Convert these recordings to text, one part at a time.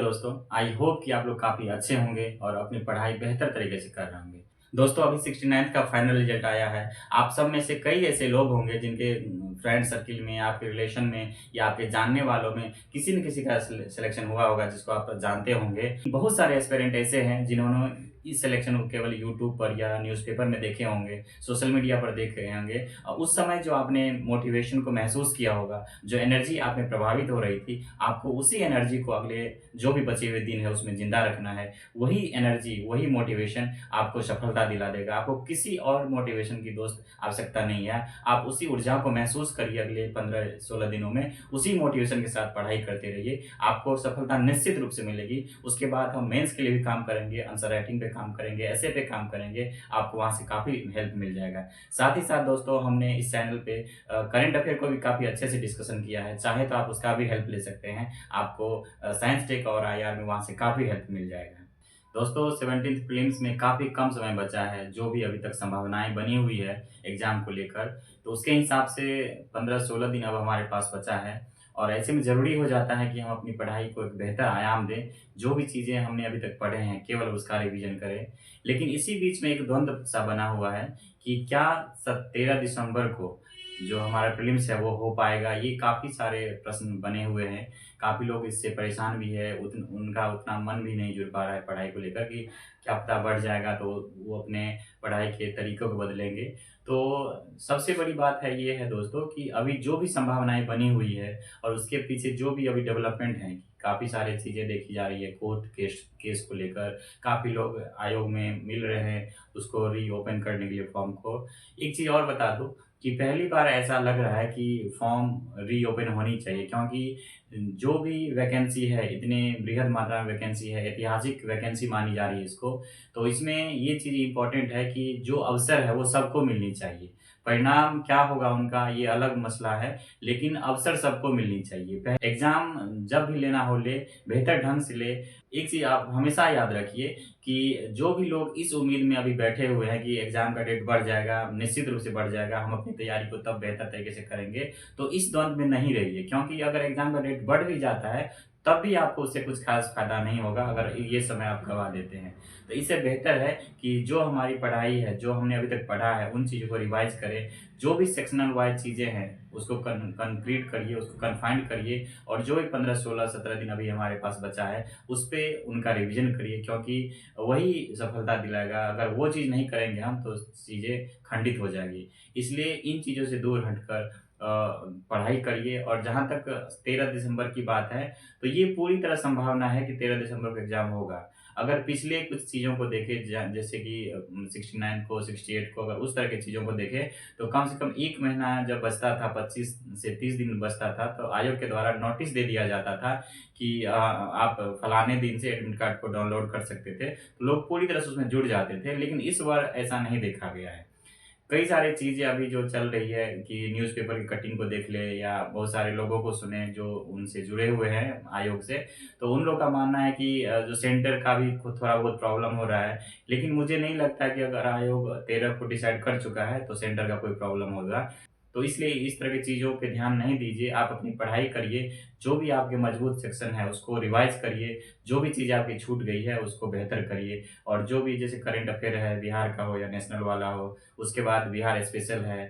दोस्तों, I hope कि आप लोग काफ़ी अच्छे होंगे और अपनी पढ़ाई बेहतर तरीके से कर रहे होंगे। दोस्तों, अभी 69th का फाइनल रिज़ल्ट आया है। आप सब में से कई ऐसे लोग होंगे जिनके फ्रेंड सर्किल में, आपके रिलेशन में या आपके जानने वालों में किसी न किसी का सिलेक्शन हुआ होगा जिसको आप जानते होंगे। बहुत सारे एस्पिरेंट ऐसे हैं जिन्होंने इस सिलेक्शन को केवल यूट्यूब पर या न्यूज़पेपर में देखे होंगे, सोशल मीडिया पर देख रहे होंगे। उस समय जो आपने मोटिवेशन को महसूस किया होगा, जो एनर्जी आप में प्रभावित हो रही थी, आपको उसी एनर्जी को अगले जो भी बचे हुए दिन है उसमें ज़िंदा रखना है। वही एनर्जी, वही मोटिवेशन आपको सफलता दिला देगा। आपको किसी और मोटिवेशन की दोस्त आवश्यकता नहीं है। आप उसी ऊर्जा को महसूस करिए अगले 15-16 दिनों में, उसी मोटिवेशन के साथ पढ़ाई करते रहिए। आपको सफलता निश्चित रूप से मिलेगी। उसके बाद हम मेंस के लिए भी काम करेंगे, आंसर राइटिंग पे काम करेंगे, एसे पे काम करेंगे। आपको वहाँ से काफ़ी हेल्प मिल जाएगा। साथ ही साथ दोस्तों, हमने इस चैनल पे करंट अफेयर को भी काफ़ी अच्छे से डिस्कशन किया है। चाहे तो आप उसका भी हेल्प ले सकते हैं। आपको साइंस टेक और आईआर में वहाँ से काफ़ी हेल्प मिल जाएगा। दोस्तों, 17th प्रीलिम्स में काफ़ी कम समय बचा है, जो भी अभी तक संभावनाएँ बनी हुई है एग्ज़ाम को लेकर, तो उसके हिसाब से 15-16 दिन अब हमारे पास बचा है और ऐसे में ज़रूरी हो जाता है कि हम अपनी पढ़ाई को एक बेहतर आयाम दें। जो भी चीज़ें हमने अभी तक पढ़े हैं, केवल उसका रिवीजन करें। लेकिन इसी बीच में एक द्वंद सा बना हुआ है कि क्या 13 दिसंबर को जो हमारा प्रीलिम्स है वो हो पाएगा? ये काफ़ी सारे प्रश्न बने हुए हैं। काफ़ी लोग इससे परेशान भी है, उनका उतना मन भी नहीं जुड़ पा रहा है पढ़ाई को लेकर कि क्या पता बढ़ जाएगा तो वो अपने पढ़ाई के तरीकों को बदलेंगे। तो सबसे बड़ी बात है ये है दोस्तों कि अभी जो भी संभावनाएँ बनी हुई है और उसके पीछे जो भी अभी डेवलपमेंट है, काफ़ी सारी चीज़ें देखी जा रही है कोर्ट केस केस को लेकर। काफ़ी लोग आयोग में मिल रहे हैं उसको रीओपन करने के लिए फॉर्म को। एक चीज़ और बता दूँ कि पहली बार ऐसा लग रहा है कि फॉर्म रीओपन होनी चाहिए, क्योंकि जो भी वैकेंसी है, इतने बृहद मात्रा में वैकेंसी है, ऐतिहासिक वैकेंसी मानी जा रही है इसको। तो इसमें ये चीज़ इम्पोर्टेंट है कि जो अवसर है वो सबको मिलनी चाहिए। परिणाम क्या होगा उनका ये अलग मसला है, लेकिन अवसर सबको मिलनी चाहिए। एग्ज़ाम जब भी लेना हो ले, बेहतर ढंग से ले। एक चीज़ आप हमेशा याद रखिए कि जो भी लोग इस उम्मीद में अभी बैठे हुए हैं कि एग्ज़ाम का डेट बढ़ जाएगा, निश्चित रूप से बढ़ जाएगा, हम अपनी तैयारी को तब बेहतर तरीके से करेंगे, तो इस द्वंद में नहीं रहिए, क्योंकि अगर एग्ज़ाम का डेट बढ़ भी जाता है, तब भी आपको उससे कुछ ख़ास फ़ायदा नहीं होगा अगर ये समय आप गँवा देते हैं। तो इससे बेहतर है कि जो हमारी पढ़ाई है, जो हमने अभी तक पढ़ा है, उन चीज़ों को रिवाइज़ करें। जो भी सेक्शनल वाइज़ चीज़ें हैं, उसको कंक्रीट करिए, उसको कन्फाइंड करिए और जो भी 15, 16, 17 दिन अभी हमारे पास बचा है, उस पे उनका रिवीजन करिए, क्योंकि वही सफलता दिलाएगा। अगर वो चीज़ नहीं करेंगे हम तो चीज़ें खंडित हो जाएगी। इसलिए इन चीज़ों से दूर हटकर पढ़ाई करिए। और जहाँ तक 13 दिसंबर की बात है, तो ये पूरी तरह संभावना है कि 13 दिसंबर को एग्ज़ाम होगा। अगर पिछले कुछ चीज़ों को देखें जैसे कि 69 को, 68 को, अगर उस तरह की चीज़ों को देखें, तो कम से कम 1 महीना जब बचता था, 25 से 30 दिन बचता था, तो आयोग के द्वारा नोटिस दे दिया जाता था कि आप फलाने दिन से एडमिट कार्ड को डाउनलोड कर सकते थे। तो लोग पूरी तरह से उसमें जुड़ जाते थे, लेकिन इस बार ऐसा नहीं देखा गया है। कई सारी चीज़ें अभी जो चल रही है कि न्यूज़पेपर की कटिंग को देख ले या बहुत सारे लोगों को सुने जो उनसे जुड़े हुए हैं आयोग से, तो उन लोग का मानना है कि जो सेंटर का भी खुद थोड़ा बहुत प्रॉब्लम हो रहा है। लेकिन मुझे नहीं लगता कि अगर आयोग 13 को डिसाइड कर चुका है, तो सेंटर का कोई प्रॉब्लम होगा। तो इसलिए इस तरह की चीज़ों पे ध्यान नहीं दीजिए, आप अपनी पढ़ाई करिए, जो भी आपके मजबूत सेक्शन है उसको रिवाइज़ करिए, जो भी चीज़ आपकी छूट गई है उसको बेहतर करिए और जो भी जैसे करंट अफ़ेयर है, बिहार का हो या नेशनल वाला हो, उसके बाद बिहार स्पेशल है,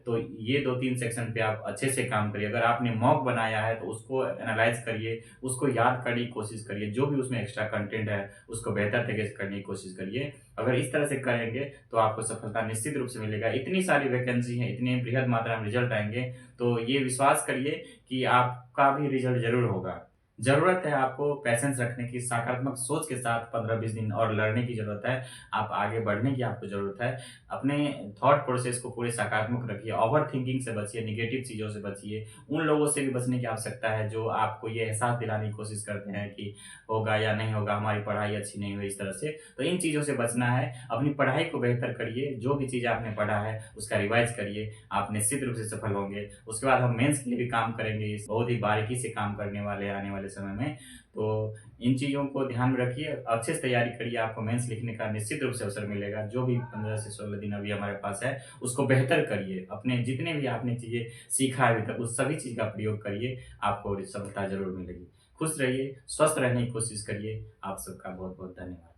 तो ये 2-3 सेक्शन पे आप अच्छे से काम करिए। अगर आपने मॉक बनाया है तो उसको एनालाइज़ करिए, उसको याद करने की कोशिश करिए, जो भी उसमें एक्स्ट्रा कंटेंट है उसको बेहतर तरीके से करने की कोशिश करिए। अगर इस तरह से करेंगे तो आपको सफलता निश्चित रूप से मिलेगा। इतनी सारी वैकेंसी है, इतने बृहद मात्रा में रिज़ल्ट आएँगे, तो ये विश्वास करिए कि आपका भी रिज़ल्ट ज़रूर होगा। ज़रूरत है आपको पैशेंस रखने की, सकारात्मक सोच के साथ 15-20 दिन और लड़ने की ज़रूरत है। आप आगे बढ़ने की आपको ज़रूरत है। अपने थॉट प्रोसेस को पूरे सकारात्मक रखिए, ओवरथिंकिंग से बचिए, नेगेटिव चीज़ों से बचिए। उन लोगों से भी बचने की आवश्यकता है जो आपको ये एहसास दिलाने की कोशिश करते हैं कि होगा या नहीं होगा, हमारी पढ़ाई अच्छी नहीं हुई इस तरह से। तो इन चीज़ों से बचना है। अपनी पढ़ाई को बेहतर करिए, जो भी चीज़ आपने पढ़ा है उसका रिवाइज़ करिए, आप निश्चित रूप से सफल होंगे। उसके बाद हम मेंस के लिए भी काम करेंगे, इस बहुत ही बारीकी से काम करने वाले हैं आने वाले समय में। तो इन चीज़ों को ध्यान में रखिए, अच्छे से तैयारी करिए, आपको मेंस लिखने का निश्चित रूप से अवसर मिलेगा। जो भी 15 से 16 दिन अभी हमारे पास है, उसको बेहतर करिए। अपने जितने भी आपने चीज़ें सीखा है अभी तक, उस सभी चीज़ का प्रयोग करिए, आपको सफलता ज़रूर मिलेगी। खुश रहिए, स्वस्थ रहने की कोशिश करिए। आप सबका बहुत-बहुत धन्यवाद।